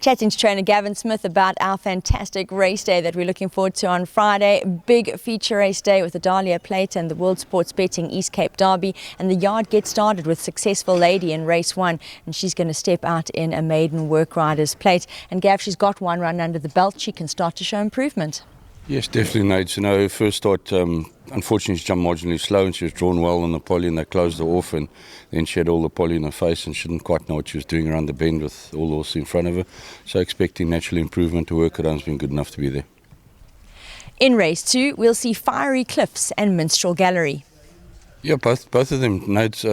Chatting to trainer Gavin Smith about our fantastic race day that we're looking forward to on Friday. Big feature race day with the Dahlia Plate and the World Sports Betting East Cape Derby. And the yard gets started with Successful Lady in race 1. And she's going to step out in a maiden work rider's plate. And Gav, she's got one run under the belt. She can start to show improvement. Yes, definitely, Nate. You know, her first start, unfortunately, she jumped marginally slow and she was drawn well on the poly and they closed her off, and then she had all the poly in her face and she didn't quite know what she was doing around the bend with all the horses in front of her. So expecting natural improvement. To work around has been good enough to be there. In race 2, we'll see Fiery Cliffs and Minstrel Gallery. Yeah, both of them, Nate.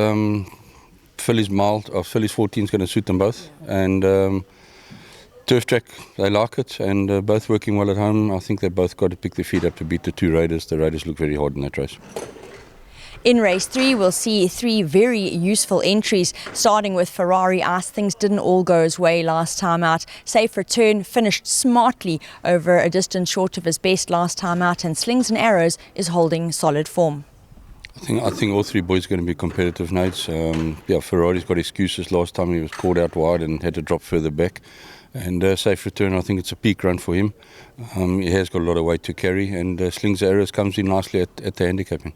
Philly's mild, Philly's 14 is going to suit them both. And turf track, they like it, and both working well at home. I think they've both got to pick their feet up to beat the two Raiders. The Raiders look very hard in that race. In race 3, we'll see 3 very useful entries, starting with Ferrari Ice. Things didn't all go his way last time out. Safe Return finished smartly over a distance short of his best last time out, and Slings and Arrows is holding solid form. I think all 3 boys are going to be competitive, Nate. Ferrari's got excuses. Last time he was caught out wide and had to drop further back. And Safe Return, I think it's a peak run for him. He has got a lot of weight to carry, and Slings and Arrows comes in nicely at the handicapping.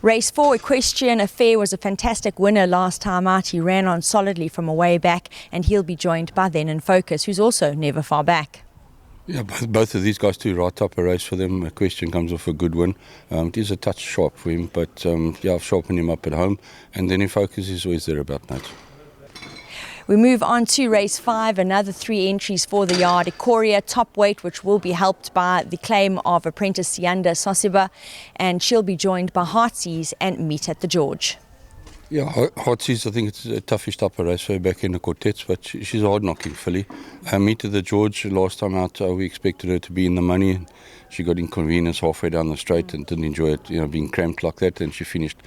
Race 4, Equestrian Affair was a fantastic winner last time out. He ran on solidly from a way back, and he'll be joined by Then in Focus, who's also never far back. Yeah, both of these guys too, right top a race for them. Equestrian comes off a good win. It is a touch sharp for him, but I've sharpened him up at home, and Then in Focus is always there about Nate. We move on to race 5, another 3 entries for the yard. Equestrian top weight, which will be helped by the claim of apprentice Sianda Sosiba, and she'll be joined by Heartsease and Meet at the George. Yeah, Heartsease, I think it's a toughish type of race for her back in the quartets, but she's a hard-knocking filly. Meet at the George, last time out, we expected her to be in the money. She got inconvenience halfway down the straight and didn't enjoy it, being cramped like that, and she finished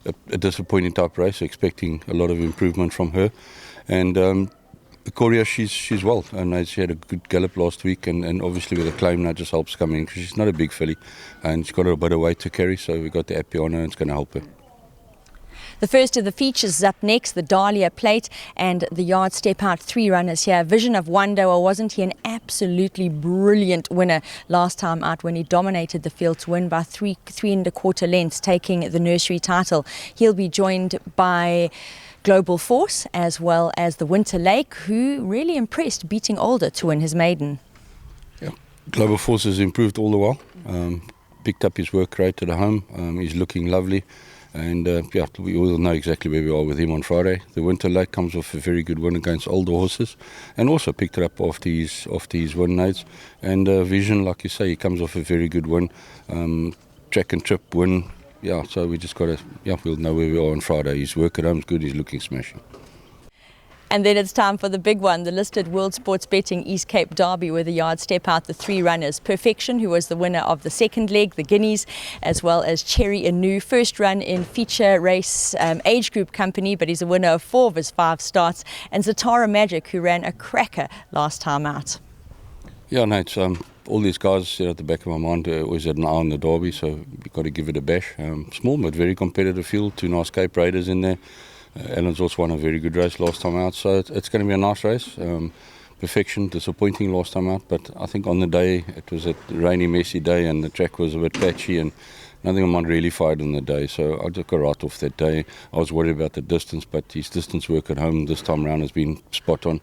a disappointing type race, so expecting a lot of improvement from her. And Korea, she's well, and she had a good gallop last week, and obviously with the claim now just helps coming in, because she's not a big filly and she's got a bit of weight to carry, so we got the Appy on her and it's going to help her. The first of the features is up next, the Dahlia Plate, and the yard step out 3 runners here. Vision of Wonder, or wasn't he an absolutely brilliant winner last time out when he dominated the field to win by 3 1/4 lengths, taking the nursery title. He'll be joined by Global Force as well as the Winter Lake, who really impressed, beating Older to win his maiden. Yeah, Global Force has improved all the while. Picked up his work rate at home. He's looking lovely. And we all know exactly where we are with him on Friday. The Winter Lake comes off a very good win against older horses, and also picked it up after his win nights. And Vision, like you say, he comes off a very good win, track and trip win. Yeah, so we just got to, we'll know where we are on Friday. His work at home's good. He's looking smashing. And then it's time for the big one, the listed World Sports Betting East Cape Derby, where the yard step out the 3 runners. Perfection, who was the winner of the second leg, the Guineas, as well as Cherry Anu, first run in feature race age group company, but he's a winner of 4 of his 5 starts. And Zatara Magic, who ran a cracker last time out. Yeah, Nate, all these guys at the back of my mind always had an eye on the Derby, so we've got to give it a bash. Small but very competitive field, 2 nice Cape Raiders in there. Alan's also won a very good race last time out, so it's going to be a nice race. Perfection, disappointing last time out, but I think on the day, it was a rainy, messy day, and the track was a bit patchy, and nothing on mine really fired on the day, so I just got right off that day. I was worried about the distance, but his distance work at home this time around has been spot on.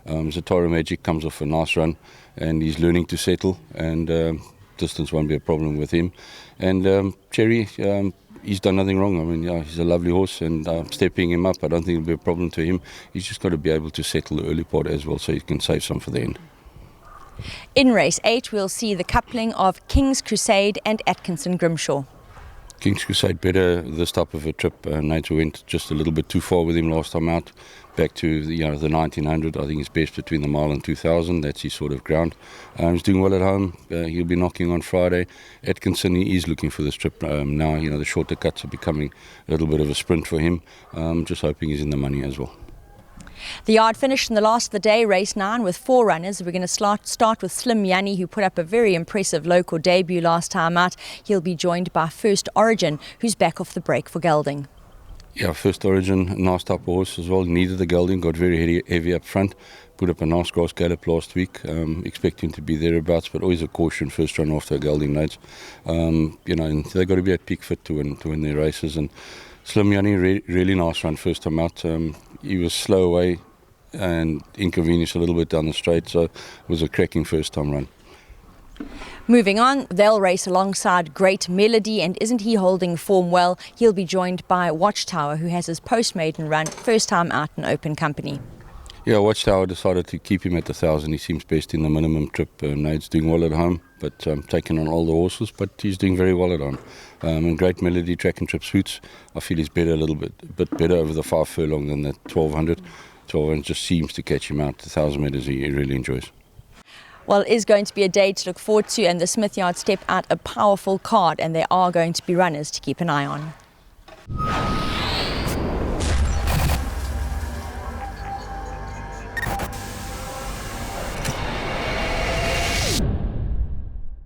Zatara Magic comes off a nice run, and he's learning to settle, and distance won't be a problem with him. And Cherry, he's done nothing wrong. I mean, he's a lovely horse, and stepping him up, I don't think it'll be a problem to him. He's just got to be able to settle the early part as well, so he can save some for the end. In race 8, we'll see the coupling of King's Crusade and Atkinson Grimshaw. King's Crusade better this type of a trip. Nate went just a little bit too far with him last time out. Back to the 1900, I think it's best between the mile and 2000. That's his sort of ground. He's doing well at home. He'll be knocking on Friday. Atkinson, he is looking for this trip now. The shorter cuts are becoming a little bit of a sprint for him. Just hoping he's in the money as well. The yard finished in the last of the day, race 9, with 4 runners. We're going to start with Slim Yani, who put up a very impressive local debut last time out. He'll be joined by First Origin, who's back off the break for gelding. Yeah, first origin, nice type of horse as well. Needed the gelding, got very heavy up front. Put up a nice grass gallop last week. Expecting to be thereabouts, but always a caution first run after a gelding notes. And they got to be at peak fit to win their races. And Slim Yani, really nice run first time out. He was slow away and inconvenienced a little bit down the straight, so it was a cracking first time run. Moving on, they'll race alongside Great Melody, and isn't he holding form well? He'll be joined by Watchtower, who has his post-maiden run, first time out in open company. Yeah, Watchtower decided to keep him at 1,000. He seems best in the minimum trip. Nade's doing well at home, but taking on all the horses, but he's doing very well at home. And Great Melody track and trip suits. I feel he's better a bit better over the 5 furlong than the 1,200. 1,200 just seems to catch him out. 1,000 metres he really enjoys. Well, it is going to be a day to look forward to, and the Smith Yard step out a powerful card, and there are going to be runners to keep an eye on.